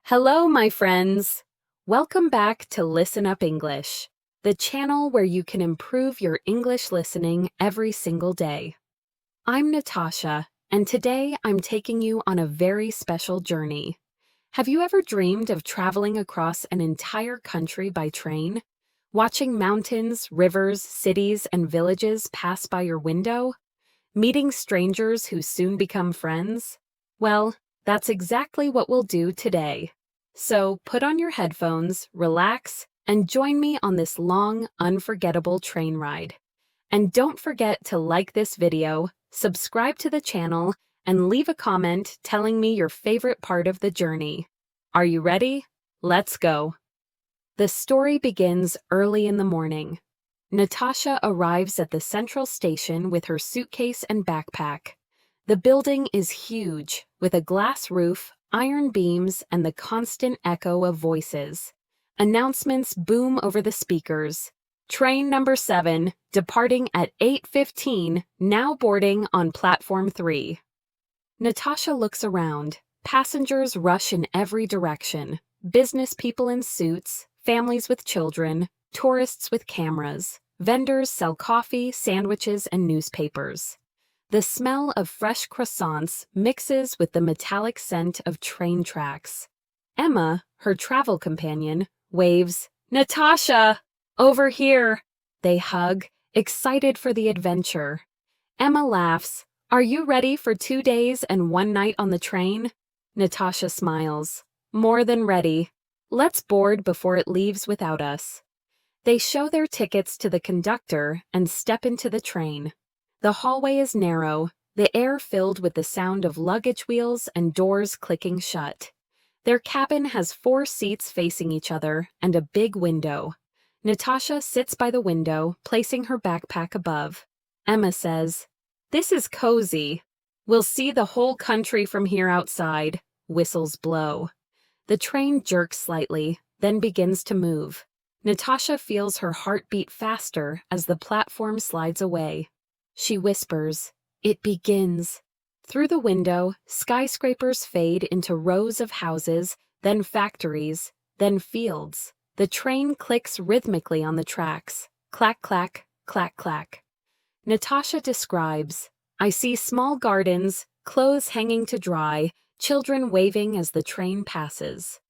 Hello, my friends. Welcome back to Listen Up English, the channel where you can improve your English listening every single day. I'm Natasha, and today I'm taking you on a very special journey. Have you ever dreamed of traveling across an entire country by train? Watching mountains, rivers, cities, and villages pass by your window? Meeting strangers who soon become friends? Well, that's exactly what we'll do today. So put on your headphones, relax, and join me on this long, unforgettable train ride. And don't forget to like this video, subscribe to the channel, and leave a comment telling me your favorite part of the journey. Are you ready? Let's go. The story begins early in the morning. Natasha arrives at the central station with her suitcase and backpack. The building is huge, with a glass roof, iron beams, and the constant echo of voices. Announcements boom over the speakers. Train number 7, departing at 8:15, now boarding on platform 3. Natasha looks around. Passengers rush in every direction. Business people in suits, families with children, tourists with cameras. Vendors sell coffee, sandwiches, and newspapers. The smell of fresh croissants mixes with the metallic scent of train tracks. Emma, her travel companion, waves, "Natasha! Over here!" They hug, excited for the adventure. Emma laughs. "Are you ready for 2 days and 1 night on the train?" Natasha smiles. "More than ready. Let's board before it leaves without us." They show their tickets to the conductor and step into the train. The hallway is narrow, the air filled with the sound of luggage wheels and doors clicking shut. Their cabin has 4 seats facing each other and a big window. Natasha sits by the window, placing her backpack above. Emma says, "This is cozy. We'll see the whole country from here outside." Whistles blow. The train jerks slightly, then begins to move. Natasha feels her heart beat faster as the platform slides away. She whispers, "It begins." Through the window, skyscrapers fade into rows of houses, then factories, then fields. The train clicks rhythmically on the tracks. Clack, clack, clack, clack. Natasha describes, "I see small gardens, clothes hanging to dry, children waving as the train passes."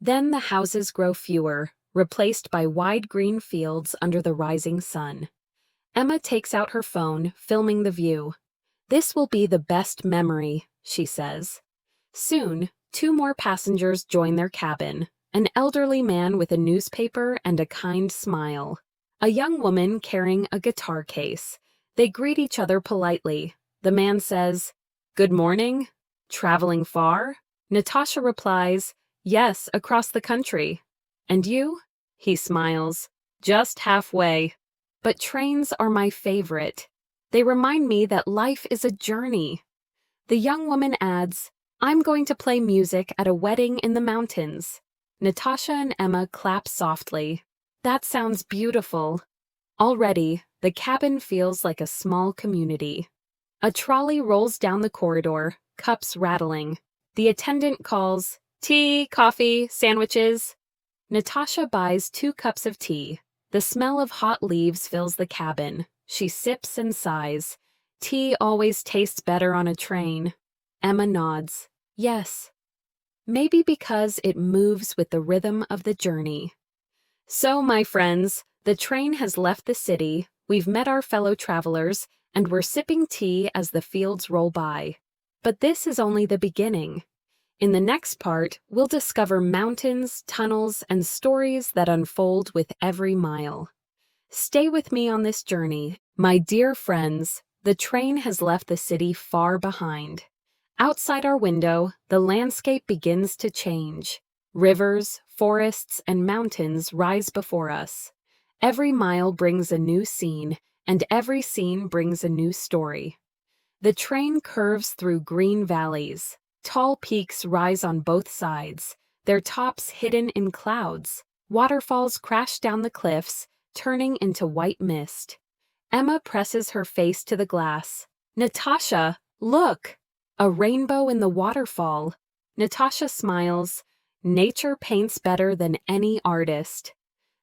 Then the houses grow fewer, replaced by wide green fields under the rising sun. Emma takes out her phone, filming the view. "This will be the best memory," she says. Soon, 2 more passengers join their cabin, an elderly man with a newspaper and a kind smile, a young woman carrying a guitar case. They greet each other politely. The man says, "Good morning. Traveling far?" Natasha replies, "Yes, across the country." "And you?" He smiles, "Just halfway. But trains are my favorite. They remind me that life is a journey." The young woman adds, "I'm going to play music at a wedding in the mountains." Natasha and Emma clap softly. That sounds beautiful. Already, the cabin feels like a small community. A trolley rolls down the corridor, cups rattling. The attendant calls, "Tea, coffee, sandwiches." Natasha buys 2 cups of tea. The smell of hot leaves fills the cabin. She sips and sighs. Tea always tastes better on a train. Emma nods. Yes. Maybe because it moves with the rhythm of the journey. So, my friends, the train has left the city, we've met our fellow travelers, and we're sipping tea as the fields roll by. But this is only the beginning. In the next part, we'll discover mountains, tunnels, and stories that unfold with every mile. Stay with me on this journey, my dear friends. The train has left the city far behind. Outside our window, the landscape begins to change. Rivers, forests, and mountains rise before us. Every mile brings a new scene, and every scene brings a new story. The train curves through green valleys. Tall peaks rise on both sides, their tops hidden in clouds. Waterfalls crash down the cliffs, turning into white mist. Emma presses her face to the glass. "Natasha, look! A rainbow in the waterfall." Natasha smiles. Nature paints better than any artist.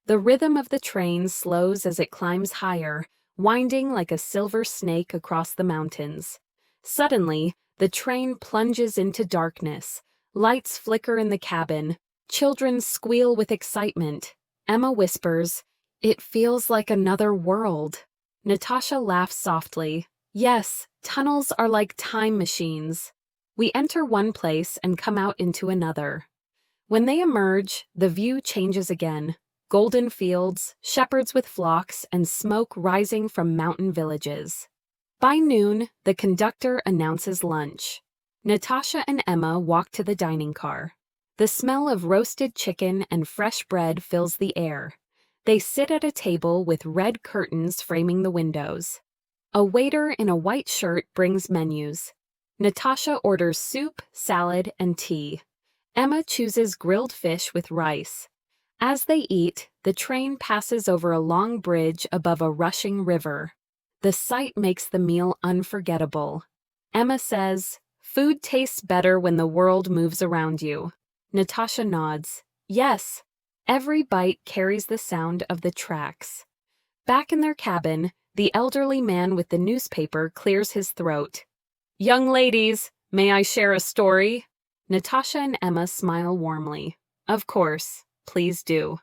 The rhythm of the train slows as it climbs higher, winding like a silver snake across the mountains. Suddenly, the train plunges into darkness. Lights flicker in the cabin. Children squeal with excitement. Emma whispers, "It feels like another world." Natasha laughs softly. "Yes, tunnels are like time machines. We enter one place and come out into another." When they emerge, the view changes again. Golden fields, shepherds with flocks, and smoke rising from mountain villages. By noon, the conductor announces lunch. Natasha and Emma walk to the dining car. The smell of roasted chicken and fresh bread fills the air. They sit at a table with red curtains framing the windows. A waiter in a white shirt brings menus. Natasha orders soup, salad, and tea. Emma chooses grilled fish with rice. As they eat, the train passes over a long bridge above a rushing river. The sight makes the meal unforgettable. Emma says, "Food tastes better when the world moves around you." Natasha nods. "Yes." Every bite carries the sound of the tracks. Back in their cabin, the elderly man with the newspaper clears his throat. "Young ladies, may I share a story?" Natasha and Emma smile warmly. "Of course, please do."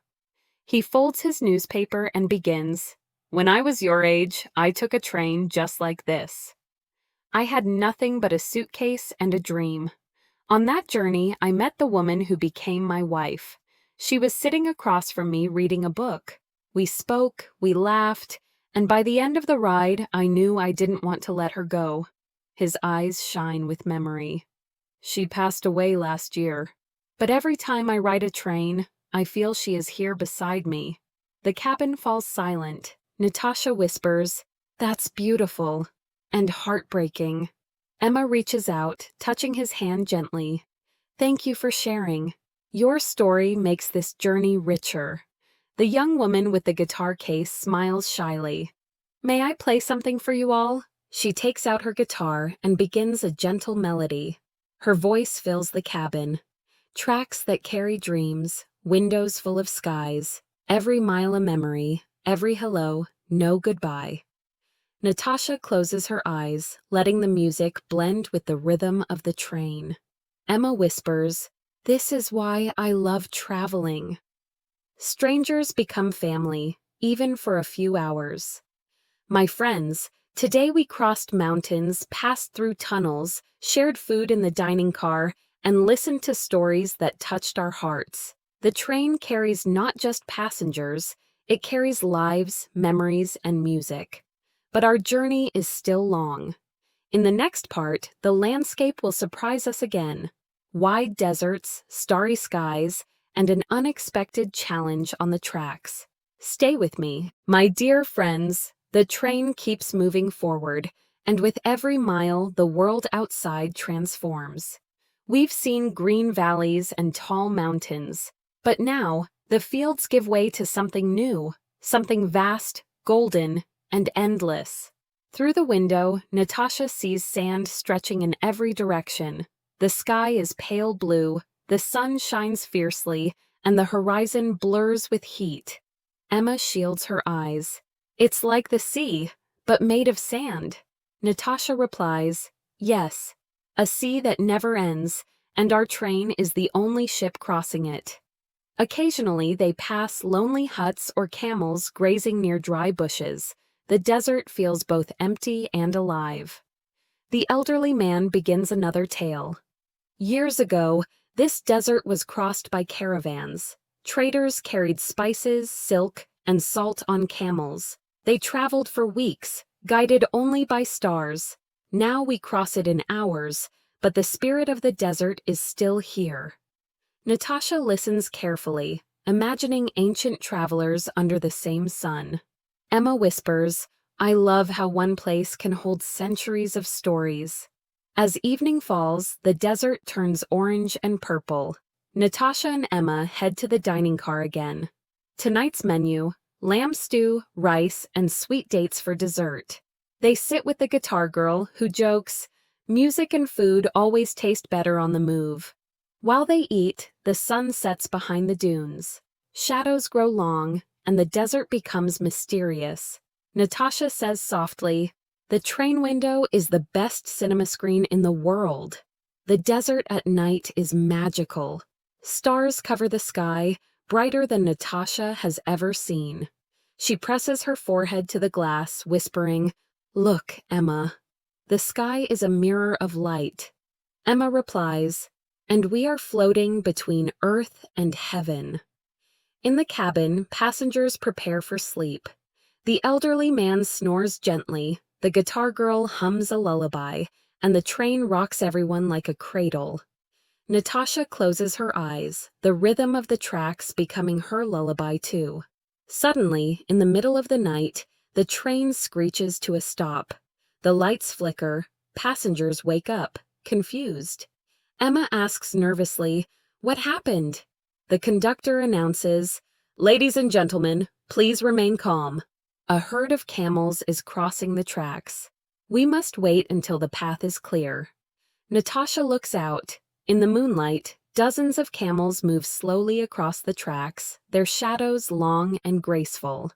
He folds his newspaper and begins, "When I was your age, I took a train just like this. I had nothing but a suitcase and a dream. On that journey, I met the woman who became my wife. She was sitting across from me reading a book. We spoke, we laughed, and by the end of the ride, I knew I didn't want to let her go." His eyes shine with memory. "She passed away last year. But every time I ride a train, I feel she is here beside me." The cabin falls silent. Natasha whispers, "That's beautiful and heartbreaking." Emma reaches out, touching his hand gently. "Thank you for sharing. Your story makes this journey richer." The young woman with the guitar case smiles shyly. "May I play something for you all?" She takes out her guitar and begins a gentle melody. Her voice fills the cabin. Tracks that carry dreams, windows full of skies, every mile a memory, every hello, no goodbye. Natasha closes her eyes, letting the music blend with the rhythm of the train. Emma whispers, "This is why I love traveling." Strangers become family, even for a few hours. "My friends, today we crossed mountains, passed through tunnels, shared food in the dining car, and listened to stories that touched our hearts." The train carries not just passengers, it carries lives, memories, and music. But our journey is still long. In the next part, the landscape will surprise us again. Wide deserts, starry skies, and an unexpected challenge on the tracks. Stay with me, my dear friends. The train keeps moving forward, and with every mile, the world outside transforms. We've seen green valleys and tall mountains, but now, the fields give way to something new, something vast, golden, and endless. Through the window, Natasha sees sand stretching in every direction. The sky is pale blue, the sun shines fiercely, and the horizon blurs with heat. Emma shields her eyes. "It's like the sea, but made of sand." Natasha replies, "Yes, a sea that never ends, and our train is the only ship crossing it." Occasionally, they pass lonely huts or camels grazing near dry bushes. The desert feels both empty and alive. The elderly man begins another tale. "Years ago, this desert was crossed by caravans. Traders carried spices, silk, and salt on camels. They traveled for weeks, guided only by stars. Now we cross it in hours, but the spirit of the desert is still here." Natasha listens carefully, imagining ancient travelers under the same sun. Emma whispers, "I love how one place can hold centuries of stories." As evening falls, the desert turns orange and purple. Natasha and Emma head to the dining car again. Tonight's menu: lamb stew, rice, and sweet dates for dessert. They sit with the guitar girl, who jokes, "Music and food always taste better on the move." While they eat, the sun sets behind the dunes. Shadows grow long, and the desert becomes mysterious. Natasha says softly, "The train window is the best cinema screen in the world. The desert at night is magical. Stars cover the sky, brighter than Natasha has ever seen." She presses her forehead to the glass, whispering, "Look, Emma. The sky is a mirror of light." Emma replies, "And we are floating between earth and heaven." In the cabin, passengers prepare for sleep. The elderly man snores gently, the guitar girl hums a lullaby, and the train rocks everyone like a cradle. Natasha closes her eyes, the rhythm of the tracks becoming her lullaby too. Suddenly, in the middle of the night, the train screeches to a stop. The lights flicker, passengers wake up, confused. Emma asks nervously, "What happened?" The conductor announces, "Ladies and gentlemen, please remain calm. A herd of camels is crossing the tracks. We must wait until the path is clear." Natasha looks out. In the moonlight, dozens of camels move slowly across the tracks, their shadows long and graceful.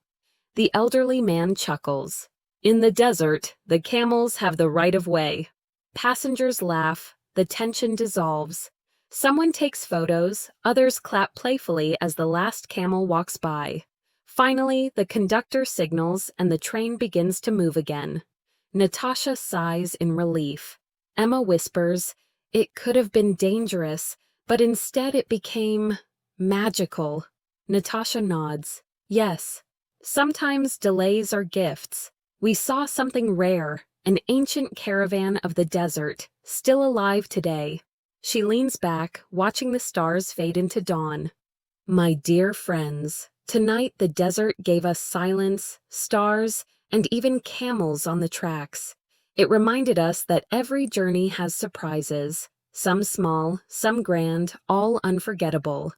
The elderly man chuckles. "In the desert, the camels have the right of way." Passengers laugh, the tension dissolves. Someone takes photos, others clap playfully as the last camel walks by. Finally, the conductor signals and the train begins to move again. Natasha sighs in relief. Emma whispers, "It could have been dangerous, but instead it became magical." Natasha nods. "Yes. Sometimes delays are gifts. We saw something rare, an ancient caravan of the desert, still alive today." She leans back, watching the stars fade into dawn. "My dear friends, tonight the desert gave us silence, stars, and even camels on the tracks. It reminded us that every journey has surprises, some small, some grand, all unforgettable.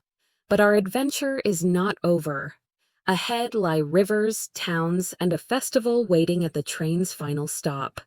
But our adventure is not over. Ahead lie rivers, towns, and a festival waiting at the train's final stop.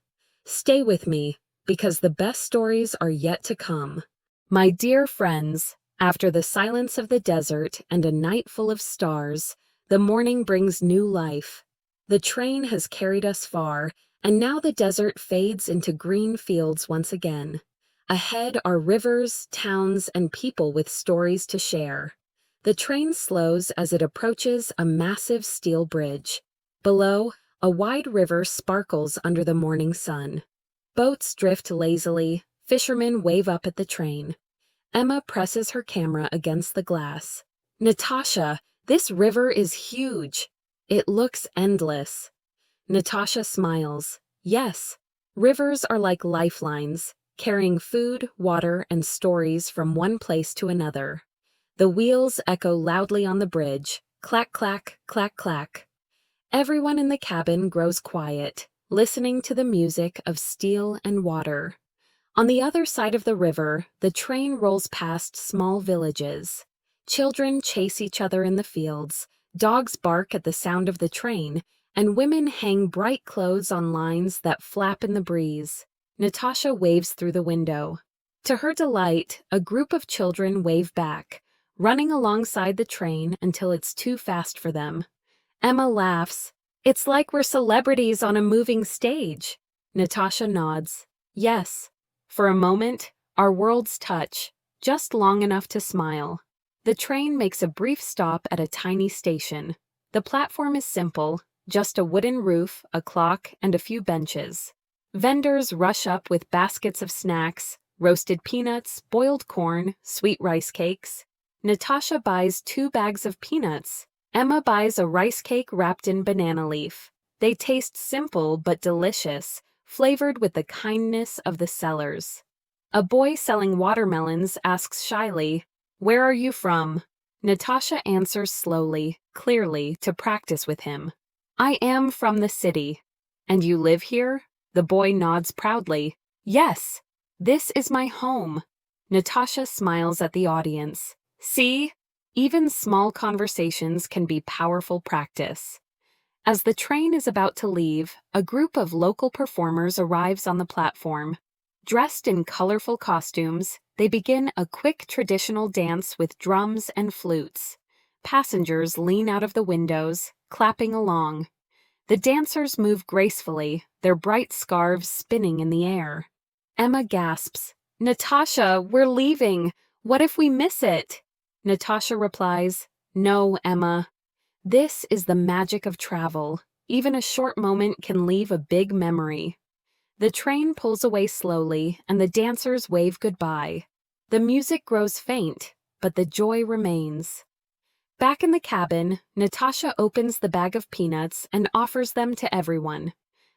Stay with me, because the best stories are yet to come." My dear friends, after the silence of the desert and a night full of stars, the morning brings new life. The train has carried us far, and now the desert fades into green fields once again. Ahead are rivers, towns, and people with stories to share. The train slows as it approaches a massive steel bridge. Below, a wide river sparkles under the morning sun. Boats drift lazily, fishermen wave up at the train. Emma presses her camera against the glass. "Natasha, this river is huge. It looks endless." Natasha smiles. "Yes, rivers are like lifelines, carrying food, water, and stories from one place to another." The wheels echo loudly on the bridge. Clack, clack, clack, clack. Everyone in the cabin grows quiet, listening to the music of steel and water. On the other side of the river, the train rolls past small villages. Children chase each other in the fields, dogs bark at the sound of the train, and women hang bright clothes on lines that flap in the breeze. Natasha waves through the window. To her delight, a group of children wave back, running alongside the train until it's too fast for them. Emma laughs. "It's like we're celebrities on a moving stage." Natasha nods. "Yes." For a moment, our worlds touch, just long enough to smile. The train makes a brief stop at a tiny station. The platform is simple, just a wooden roof, a clock, and a few benches. Vendors rush up with baskets of snacks, roasted peanuts, boiled corn, sweet rice cakes. Natasha buys 2 bags of peanuts. Emma buys a rice cake wrapped in banana leaf. They taste simple but delicious, flavored with the kindness of the sellers. A boy selling watermelons asks shyly, "Where are you from?" Natasha answers slowly, clearly, to practice with him. "I am from the city." "And you live here?" The boy nods proudly. "Yes, this is my home." Natasha smiles at the audience. "See? Even small conversations can be powerful practice." As the train is about to leave, a group of local performers arrives on the platform. Dressed in colorful costumes, they begin a quick traditional dance with drums and flutes. Passengers lean out of the windows, clapping along. The dancers move gracefully, their bright scarves spinning in the air. Emma gasps, "Natasha, we're leaving! What if we miss it?" Natasha replies, "No, Emma. This is the magic of travel. Even a short moment can leave a big memory." The train pulls away slowly, and the dancers wave goodbye. The music grows faint, but the joy remains. Back in the cabin, Natasha opens the bag of peanuts and offers them to everyone.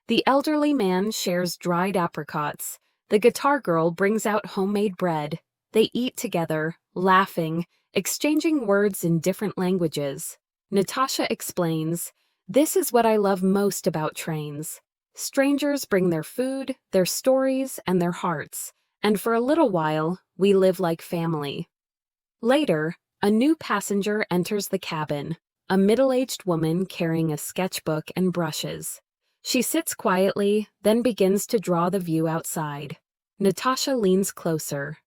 The elderly man shares dried apricots. The guitar girl brings out homemade bread. They eat together, laughing, exchanging words in different languages. Natasha explains, "This is what I love most about trains. Strangers bring their food, their stories, and their hearts, and for a little while, we live like family." Later, a new passenger enters the cabin, a middle-aged woman carrying a sketchbook and brushes. She sits quietly, then begins to draw the view outside. Natasha leans closer.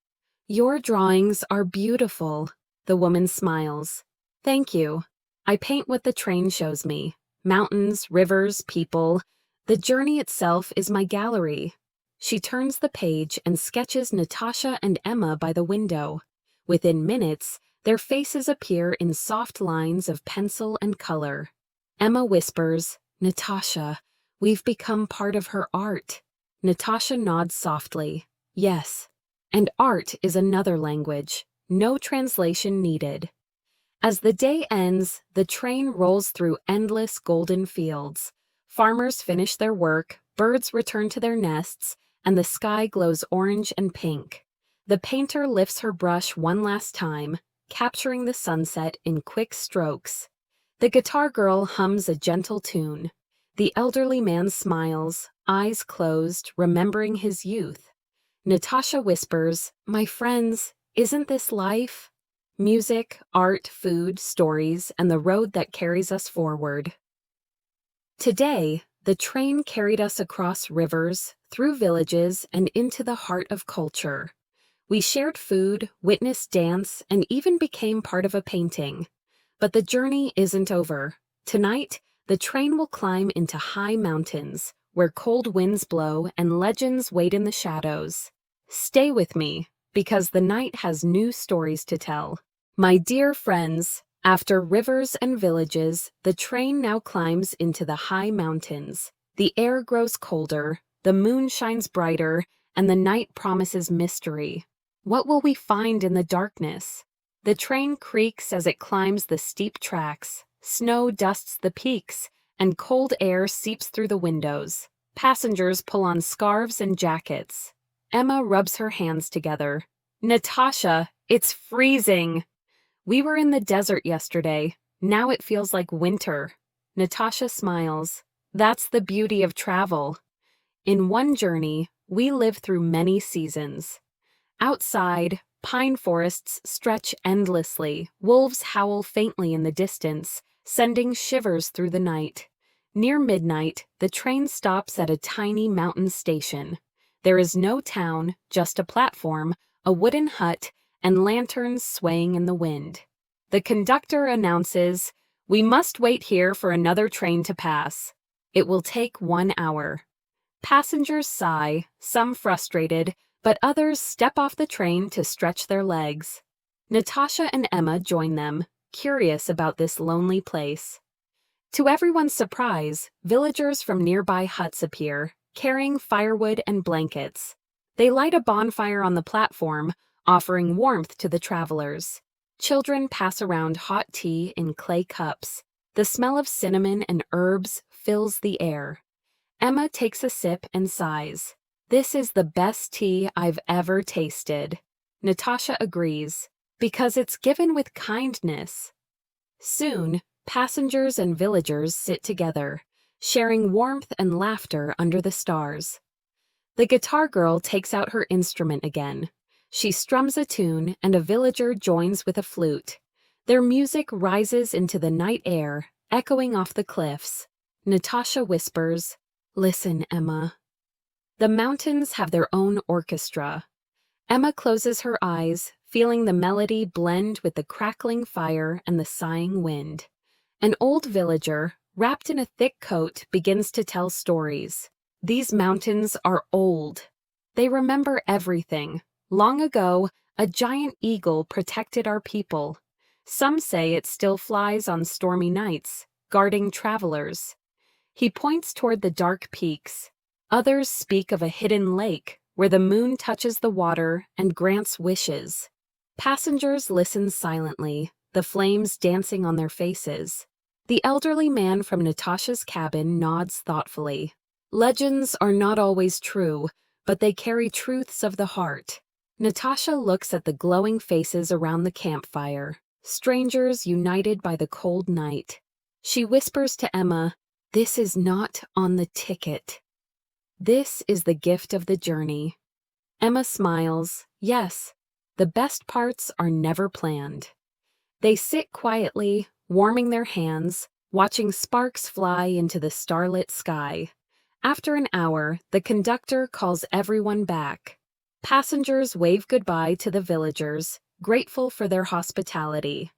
"Your drawings are beautiful." The woman smiles. "Thank you. I paint what the train shows me. Mountains, rivers, people. The journey itself is my gallery." She turns the page and sketches Natasha and Emma by the window. Within minutes, their faces appear in soft lines of pencil and color. Emma whispers, "Natasha, we've become part of her art." Natasha nods softly. "Yes. And art is another language. No translation needed." As the day ends, the train rolls through endless golden fields. Farmers finish their work, birds return to their nests, and the sky glows orange and pink. The painter lifts her brush one last time, capturing the sunset in quick strokes. The guitar girl hums a gentle tune. The elderly man smiles, eyes closed, remembering his youth. Natasha whispers, "My friends, isn't this life?" Music, art, food, stories, and the road that carries us forward. Today, the train carried us across rivers, through villages, and into the heart of culture. We shared food, witnessed dance, and even became part of a painting. But the journey isn't over. Tonight, the train will climb into high mountains, where cold winds blow and legends wait in the shadows. Stay with me, because the night has new stories to tell. My dear friends, after rivers and villages, the train now climbs into the high mountains. The air grows colder, the moon shines brighter, and the night promises mystery. What will we find in the darkness? The train creaks as it climbs the steep tracks. Snow dusts the peaks, and cold air seeps through the windows. Passengers pull on scarves and jackets. Emma rubs her hands together. "Natasha, it's freezing." "We were in the desert yesterday. Now it feels like winter." Natasha smiles. "That's the beauty of travel. In one journey, we live through many seasons." Outside, pine forests stretch endlessly. Wolves howl faintly in the distance, sending shivers through the night. Near midnight, the train stops at a tiny mountain station. There is no town, just a platform, a wooden hut, and lanterns swaying in the wind. The conductor announces, "We must wait here for another train to pass. It will take 1 hour." Passengers sigh, some frustrated, but others step off the train to stretch their legs. Natasha and Emma join them, curious about this lonely place. To everyone's surprise, villagers from nearby huts appear, carrying firewood and blankets. They light a bonfire on the platform, offering warmth to the travelers. Children pass around hot tea in clay cups. The smell of cinnamon and herbs fills the air. Emma takes a sip and sighs. "This is the best tea I've ever tasted." Natasha agrees, because it's given with kindness. Soon, passengers and villagers sit together, sharing warmth and laughter under the stars. The guitar girl takes out her instrument again. She strums a tune, and a villager joins with a flute. Their music rises into the night air, echoing off the cliffs. Natasha whispers, "Listen, Emma." The mountains have their own orchestra. Emma closes her eyes, feeling the melody blend with the crackling fire and the sighing wind. An old villager, wrapped in a thick coat, begins to tell stories. These mountains are old. They remember everything. Long ago, a giant eagle protected our people. Some say it still flies on stormy nights, guarding travelers. He points toward the dark peaks. Others speak of a hidden lake where the moon touches the water and grants wishes. Passengers listen silently, the flames dancing on their faces. The elderly man from Natasha's cabin nods thoughtfully. Legends are not always true, but they carry truths of the heart. Natasha looks at the glowing faces around the campfire, strangers united by the cold night. She whispers to Emma, "This is not on the ticket. This is the gift of the journey." Emma smiles. Yes, the best parts are never planned. They sit quietly, warming their hands, watching sparks fly into the starlit sky. After an hour, the conductor calls everyone back. Passengers wave goodbye to the villagers, grateful for their hospitality.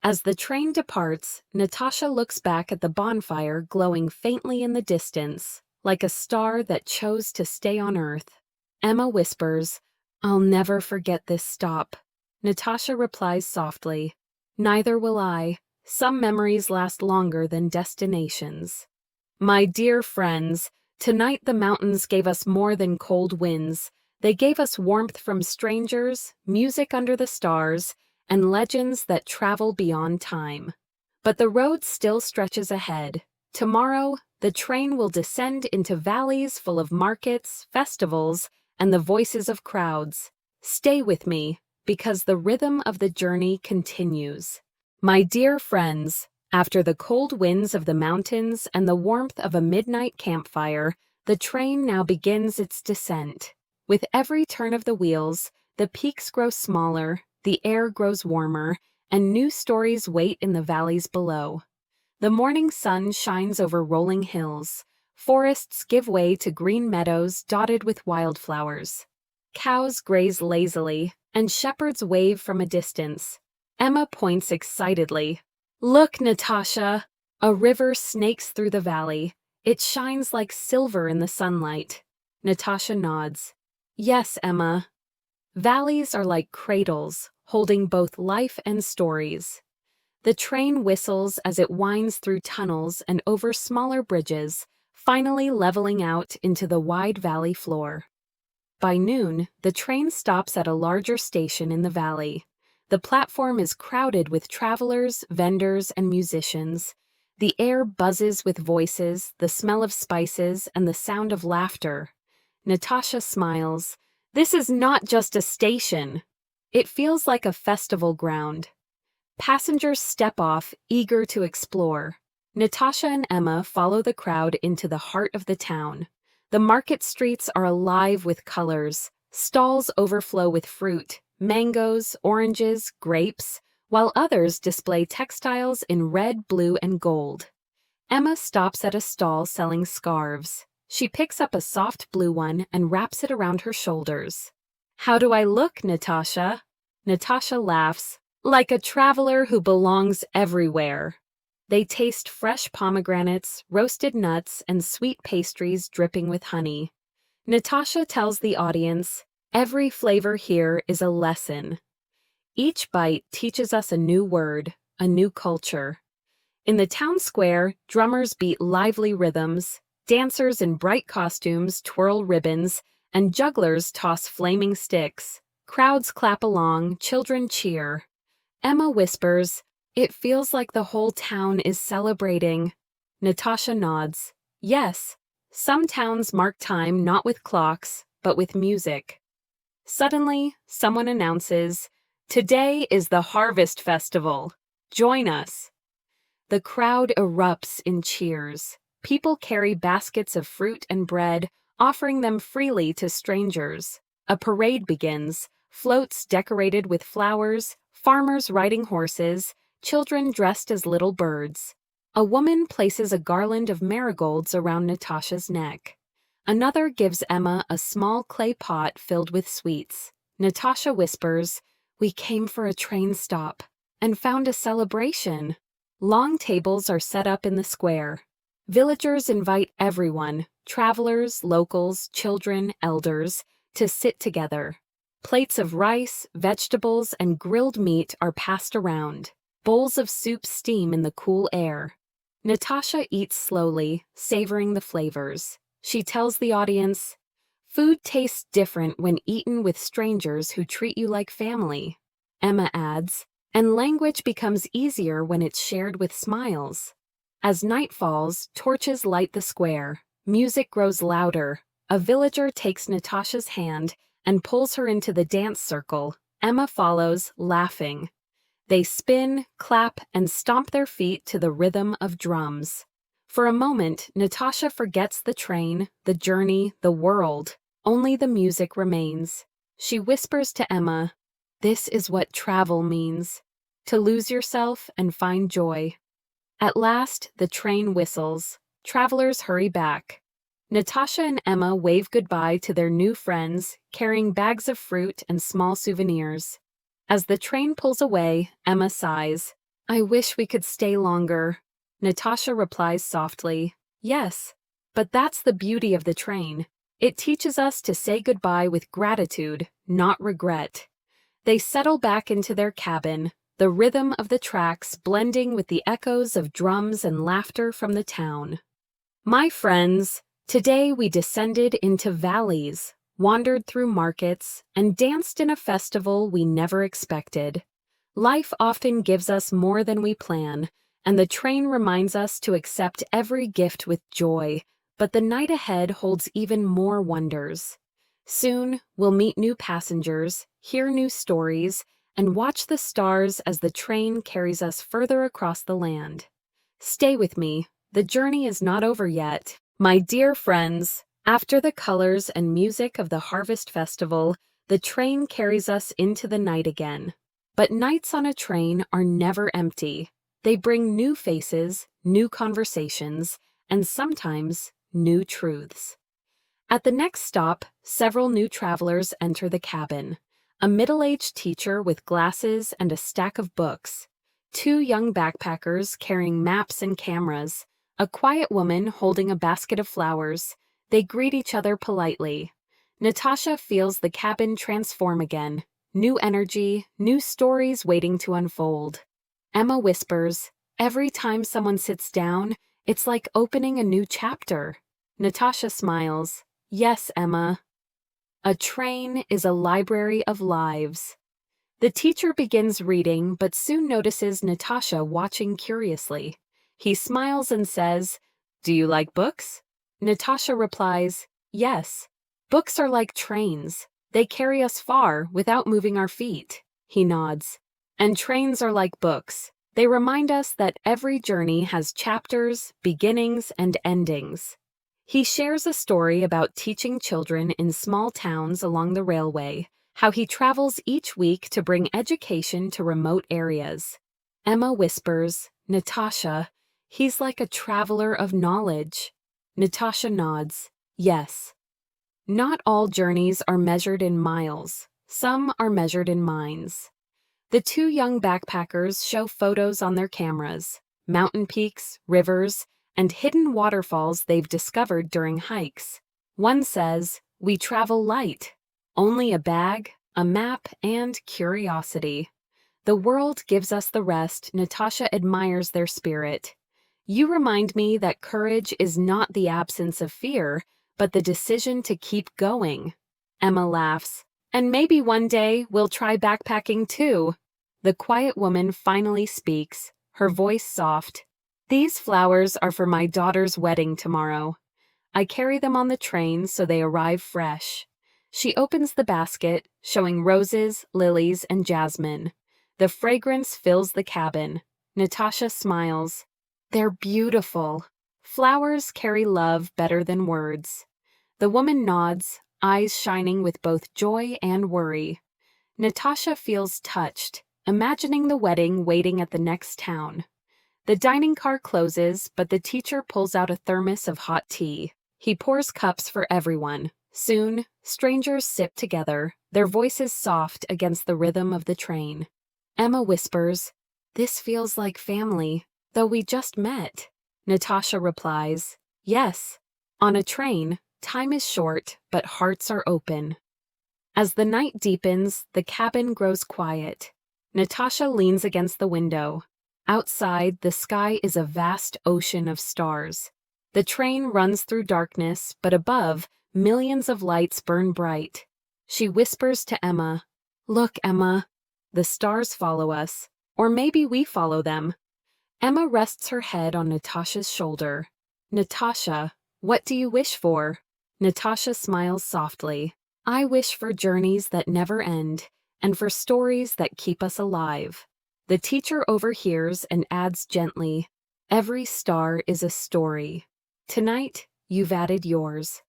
As the train departs, Natasha looks back at the bonfire glowing faintly in the distance, like a star that chose to stay on Earth. Emma whispers, "I'll never forget this stop." Natasha replies softly, "Neither will I. Some memories last longer than destinations." My dear friends, tonight the mountains gave us more than cold winds. They gave us warmth from strangers, music under the stars, and legends that travel beyond time. But the road still stretches ahead. Tomorrow, the train will descend into valleys full of markets, festivals, and the voices of crowds. Stay with me, because the rhythm of the journey continues. My dear friends, after the cold winds of the mountains and the warmth of a midnight campfire, the train now begins its descent. With every turn of the wheels, the peaks grow smaller, the air grows warmer, and new stories wait in the valleys below. The morning sun shines over rolling hills. Forests give way to green meadows dotted with wildflowers. Cows graze lazily, and shepherds wave from a distance. Emma points excitedly. "Look, Natasha!" A river snakes through the valley. It shines like silver in the sunlight. Natasha nods. "Yes, Emma." Valleys are like cradles, holding both life and stories. The train whistles as it winds through tunnels and over smaller bridges, finally leveling out into the wide valley floor. By noon, the train stops at a larger station in the valley. The platform is crowded with travelers, vendors, and musicians. The air buzzes with voices, the smell of spices, and the sound of laughter. Natasha smiles. This is not just a station. It feels like a festival ground. Passengers step off, eager to explore. Natasha and Emma follow the crowd into the heart of the town. The market streets are alive with colors. Stalls overflow with fruit, mangoes, oranges, grapes, while others display textiles in red, blue, and gold. Emma stops at a stall selling scarves. She picks up a soft blue one and wraps it around her shoulders. "How do I look, Natasha?" Natasha laughs, "Like a traveler who belongs everywhere." They taste fresh pomegranates, roasted nuts, and sweet pastries dripping with honey. Natasha tells the audience, "Every flavor here is a lesson." Each bite teaches us a new word, a new culture. In the town square, drummers beat lively rhythms, dancers in bright costumes twirl ribbons, and jugglers toss flaming sticks. Crowds clap along, children cheer. Emma whispers, "It feels like the whole town is celebrating." Natasha nods. Yes, some towns mark time not with clocks, but with music. Suddenly, someone announces, "Today is the Harvest Festival. Join us." The crowd erupts in cheers. People carry baskets of fruit and bread, offering them freely to strangers. A parade begins, floats decorated with flowers, farmers riding horses, children dressed as little birds. A woman places a garland of marigolds around Natasha's neck. Another gives Emma a small clay pot filled with sweets. Natasha whispers, "We came for a train stop and found a celebration." Long tables are set up in the square. Villagers invite everyone, travelers, locals, children, elders, to sit together. Plates of rice, vegetables, and grilled meat are passed around. Bowls of soup steam in the cool air. Natasha eats slowly, savoring the flavors. She tells the audience, "Food tastes different when eaten with strangers who treat you like family." Emma adds, "And language becomes easier when it's shared with smiles." As night falls, torches light the square. Music grows louder. A villager takes Natasha's hand and pulls her into the dance circle. Emma follows, laughing. They spin, clap, and stomp their feet to the rhythm of drums. For a moment, Natasha forgets the train, the journey, the world. Only the music remains. She whispers to Emma, "This is what travel means. To lose yourself and find joy." At last, the train whistles. Travelers hurry back. Natasha and Emma wave goodbye to their new friends, carrying bags of fruit and small souvenirs. As the train pulls away, Emma sighs, "I wish we could stay longer." Natasha replies softly, "Yes, but that's the beauty of the train. It teaches us to say goodbye with gratitude, not regret." They settle back into their cabin, the rhythm of the tracks blending with the echoes of drums and laughter from the town. My friends, today we descended into valleys, wandered through markets, and danced in a festival we never expected. Life often gives us more than we plan, and the train reminds us to accept every gift with joy, but the night ahead holds even more wonders. Soon, we'll meet new passengers, hear new stories, and watch the stars as the train carries us further across the land. Stay with me. The journey is not over yet. My dear friends, after the colors and music of the Harvest Festival, the train carries us into the night again. But nights on a train are never empty. They bring new faces, new conversations, and sometimes new truths. At the next stop, several new travelers enter the cabin. A middle-aged teacher with glasses and a stack of books. Two young backpackers carrying maps and cameras. A quiet woman holding a basket of flowers. They greet each other politely. Natasha feels the cabin transform again. New energy, new stories waiting to unfold. Emma whispers, "Every time someone sits down, it's like opening a new chapter." Natasha smiles, "Yes, Emma." A train is a library of lives. The teacher begins reading but soon notices Natasha watching curiously. He smiles and says, "Do you like books?" Natasha replies, "Yes. Books are like trains. They carry us far without moving our feet." He nods. "And trains are like books. They remind us that every journey has chapters, beginnings, and endings." He shares a story about teaching children in small towns along the railway, how he travels each week to bring education to remote areas. Emma whispers, "Natasha, he's like a traveler of knowledge." Natasha nods, "Yes." Not all journeys are measured in miles. Some are measured in minds. The two young backpackers show photos on their cameras, mountain peaks, rivers, and hidden waterfalls they've discovered during hikes. One says, "We travel light. Only a bag, a map, and curiosity." The world gives us the rest. Natasha admires their spirit. "You remind me that courage is not the absence of fear, but the decision to keep going." Emma laughs. "And maybe one day we'll try backpacking too." The quiet woman finally speaks, her voice soft. "These flowers are for my daughter's wedding tomorrow. I carry them on the train so they arrive fresh." She opens the basket, showing roses, lilies, and jasmine. The fragrance fills the cabin. Natasha smiles. "They're beautiful. Flowers carry love better than words." The woman nods, eyes shining with both joy and worry. Natasha feels touched, imagining the wedding waiting at the next town. The dining car closes, but the teacher pulls out a thermos of hot tea. He pours cups for everyone. Soon, strangers sip together, their voices soft against the rhythm of the train. Emma whispers, "This feels like family, though we just met." Natasha replies, "Yes. On a train, time is short, but hearts are open." As the night deepens, the cabin grows quiet. Natasha leans against the window. Outside, the sky is a vast ocean of stars. The train runs through darkness, but above, millions of lights burn bright. She whispers to Emma, "Look, Emma." The stars follow us, or maybe we follow them. Emma rests her head on Natasha's shoulder. "Natasha, what do you wish for?" Natasha smiles softly. "I wish for journeys that never end, and for stories that keep us alive." The teacher overhears and adds gently, "Every star is a story. Tonight, you've added yours."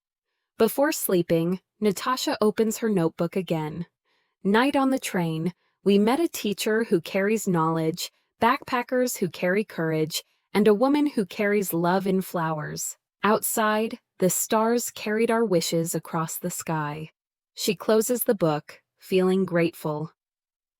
Before sleeping, Natasha opens her notebook again. Night on the train, we met a teacher who carries knowledge, backpackers who carry courage, and a woman who carries love in flowers. Outside, the stars carried our wishes across the sky. She closes the book, feeling grateful.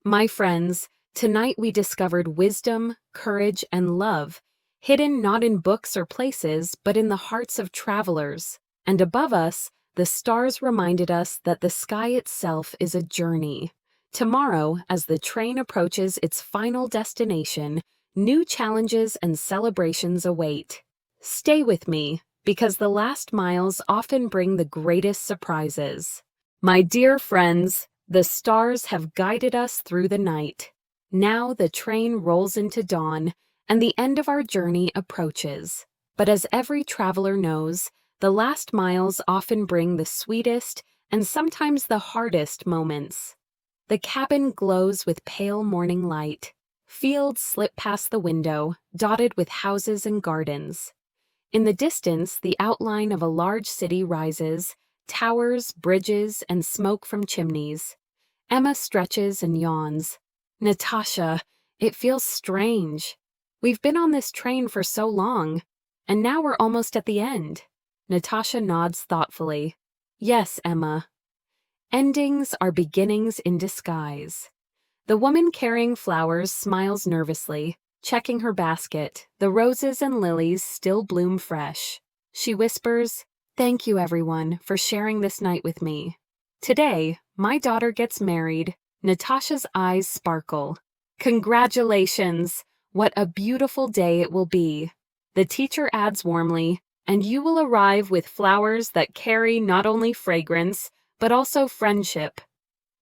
My friends, tonight we discovered wisdom, courage, and love, hidden not in books or places, but in the hearts of travelers. And above us, the stars reminded us that the sky itself is a journey. Tomorrow, as the train approaches its final destination, new challenges and celebrations await. Stay with me, because the last miles often bring the greatest surprises. My dear friends, the stars have guided us through the night. Now the train rolls into dawn, and the end of our journey approaches. But as every traveler knows, the last miles often bring the sweetest and sometimes the hardest moments. The cabin glows with pale morning light. Fields slip past the window, dotted with houses and gardens. In the distance, the outline of a large city rises, towers, bridges, and smoke from chimneys. Emma stretches and yawns. "Natasha, it feels strange. We've been on this train for so long, and now we're almost at the end." Natasha nods thoughtfully. "Yes, Emma. Endings are beginnings in disguise." The woman carrying flowers smiles nervously, checking her basket. The roses and lilies still bloom fresh. She whispers, "Thank you, everyone, for sharing this night with me. Today, my daughter gets married." Natasha's eyes sparkle. "Congratulations! What a beautiful day it will be." The teacher adds warmly, "And you will arrive with flowers that carry not only fragrance, but also friendship."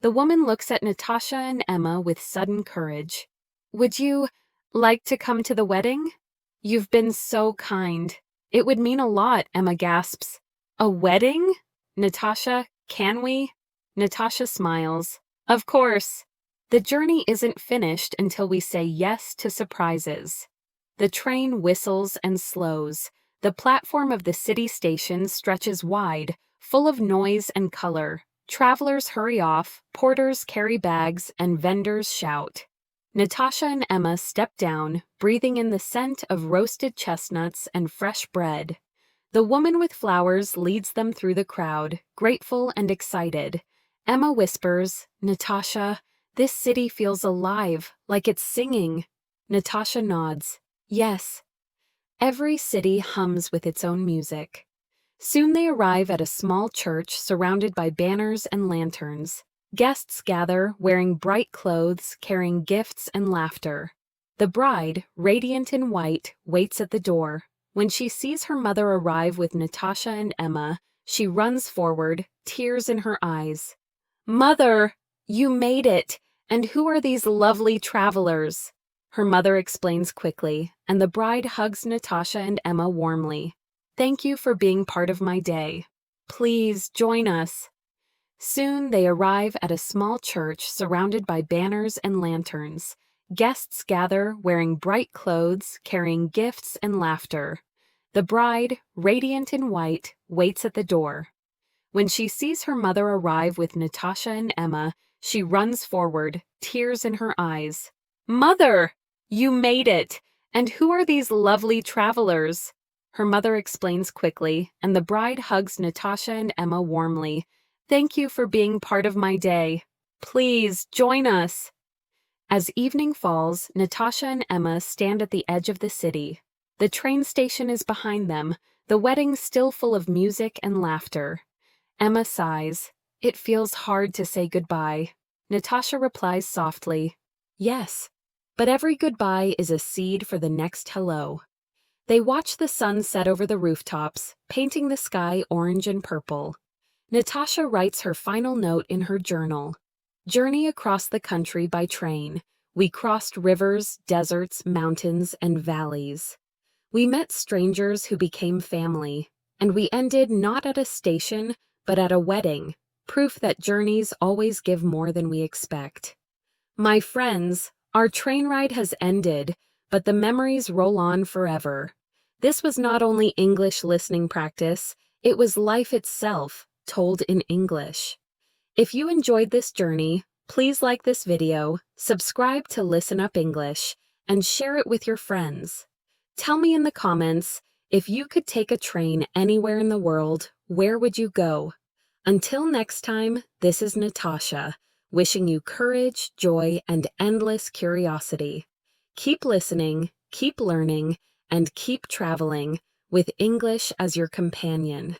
The woman looks at Natasha and Emma with sudden courage. "Would you like to come to the wedding?" "You've been so kind. It would mean a lot," Emma gasps. "A wedding? Natasha, can we?" Natasha smiles. "Of course." The journey isn't finished until we say yes to surprises. The train whistles and slows. The platform of the city station stretches wide, full of noise and color. Travelers hurry off, porters carry bags, and vendors shout. Natasha and Emma step down, breathing in the scent of roasted chestnuts and fresh bread. The woman with flowers leads them through the crowd, grateful and excited. Emma whispers, "Natasha, this city feels alive, like it's singing." Natasha nods. "Yes." Every city hums with its own music. Soon they arrive at a small church surrounded by banners and lanterns. Guests gather, wearing bright clothes, carrying gifts and laughter. The bride, radiant in white, waits at the door. When she sees her mother arrive with Natasha and Emma, she runs forward, tears in her eyes. "Mother, you made it! And who are these lovely travelers?" Her mother explains quickly, and the bride hugs Natasha and Emma warmly. "Thank you for being part of my day. Please join us." Soon they arrive at a small church surrounded by banners and lanterns. Guests gather, wearing bright clothes, carrying gifts and laughter. The bride, radiant in white, waits at the door. When she sees her mother arrive with Natasha and Emma, she runs forward, tears in her eyes. "Mother, you made it! And who are these lovely travelers?" her mother explains quickly, and the bride hugs Natasha and Emma warmly. Thank you for being part of my day. Please join us. As evening falls, Natasha and Emma stand at the edge of the city. The train station is behind them, the wedding still full of music and laughter. Emma sighs. It feels hard to say goodbye. Natasha replies softly, Yes, but every goodbye is a seed for the next hello. They watch the sun set over the rooftops, painting the sky orange and purple. Natasha writes her final note in her journal. Journey across the country by train. We crossed rivers, deserts, mountains, and valleys. We met strangers who became family, and we ended not at a station, but at a wedding, proof that journeys always give more than we expect. My friends, our train ride has ended, but the memories roll on forever. This was not only English listening practice, it was life itself, told in English. If you enjoyed this journey, please like this video, subscribe to Listen Up English, and share it with your friends. Tell me in the comments, if you could take a train anywhere in the world, where would you go? Until next time, this is Natasha, wishing you courage, joy, and endless curiosity. Keep listening, keep learning, and keep traveling with English as your companion.